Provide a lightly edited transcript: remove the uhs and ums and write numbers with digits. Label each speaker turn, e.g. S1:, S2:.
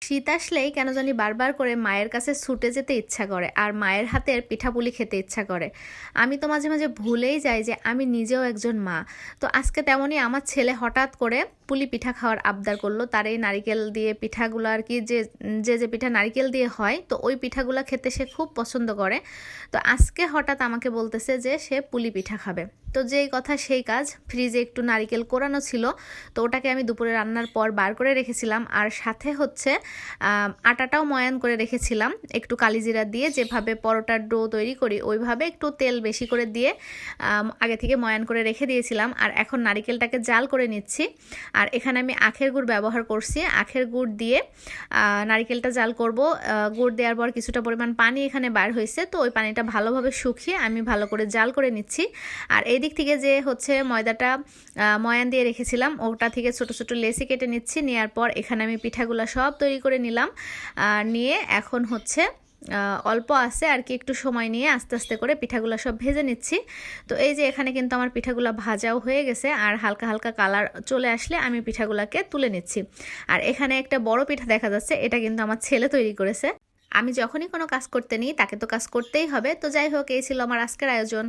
S1: শীত আসলেই কেন জানি বারবার করে মায়ের কাছে ছুটে যেতে ইচ্ছা করে আর মায়ের হাতের পিঠাপুলি খেতে ইচ্ছা করে। আমি তো মাঝে মাঝে ভুলেই যাই যে আমি নিজেও একজন মা। তো আজকে তেমনই আমার ছেলে হঠাৎ করে পুলি পিঠা খাওয়ার আবদার করলো। তার এই নারিকেল দিয়ে পিঠাগুলো আর কি, যে যে যে পিঠা নারিকেল দিয়ে হয়, তো ওই পিঠাগুলো খেতে সে খুব পছন্দ করে। তো আজকে হঠাৎ আমাকে বলতেছে যে সে পুলি পিঠা খাবে। তো যেই কথা সেই কাজ, ফ্রিজে একটু নারিকেল কোরানো ছিল, তো ওটাকে আমি দুপুরে রান্নার পর বার করে রেখেছিলাম। আর সাথে হচ্ছে আটাটাও ময়ান করে রেখেছিলাম একটু কালিজিরা দিয়ে, যেভাবে পরোটার ডো তৈরি করি ওইভাবে একটু তেল বেশি করে দিয়ে আগে থেকে ময়ান করে রেখে দিয়েছিলাম। আর এখন নারিকেলটাকে জাল করে নিচ্ছি। আর এখানে আমি আখের গুড় ব্যবহার করছি। আখের গুড় দিয়ে নারিকেলটা জাল করব। গুড় দেওয়ার পর কিছুটা পরিমাণ পানি এখানে বার হয়েছে, তো ওই পানিটা ভালোভাবে শুকিয়ে আমি ভালো করে জাল করে নিচ্ছি। আর এই দিক থেকে যে হচ্ছে ময়দাটা ময়ান দিয়ে রেখেছিলাম, ওটা থেকে ছোট ছোট লেচি কেটে নিচ্ছি। নেওয়ার পর এখানে আমি পিঠাগুলো সব তৈরি করে নিলাম। নিয়ে এখন হচ্ছে অল্প আছে আর কি, একটু সময় নিয়ে আস্তে আস্তে করে পিঠাগুলো সব ভেজে নিচ্ছি। তো এই যে এখানে কিন্তু আমার পিঠাগুলো ভাজাও হয়ে গেছে, আর হালকা হালকা কালার চলে আসলে আমি পিঠাগুলোকে তুলে নিচ্ছি। আর এখানে একটা বড় পিঠা দেখা যাচ্ছে, এটা কিন্তু আমার ছেলে তৈরি করেছে। আমি যখনই কোনো কাজ করতে নিই তাকে তো কাজ করতেই হবে। তো যাই হোক, এই ছিল আমার আজকের আয়োজন।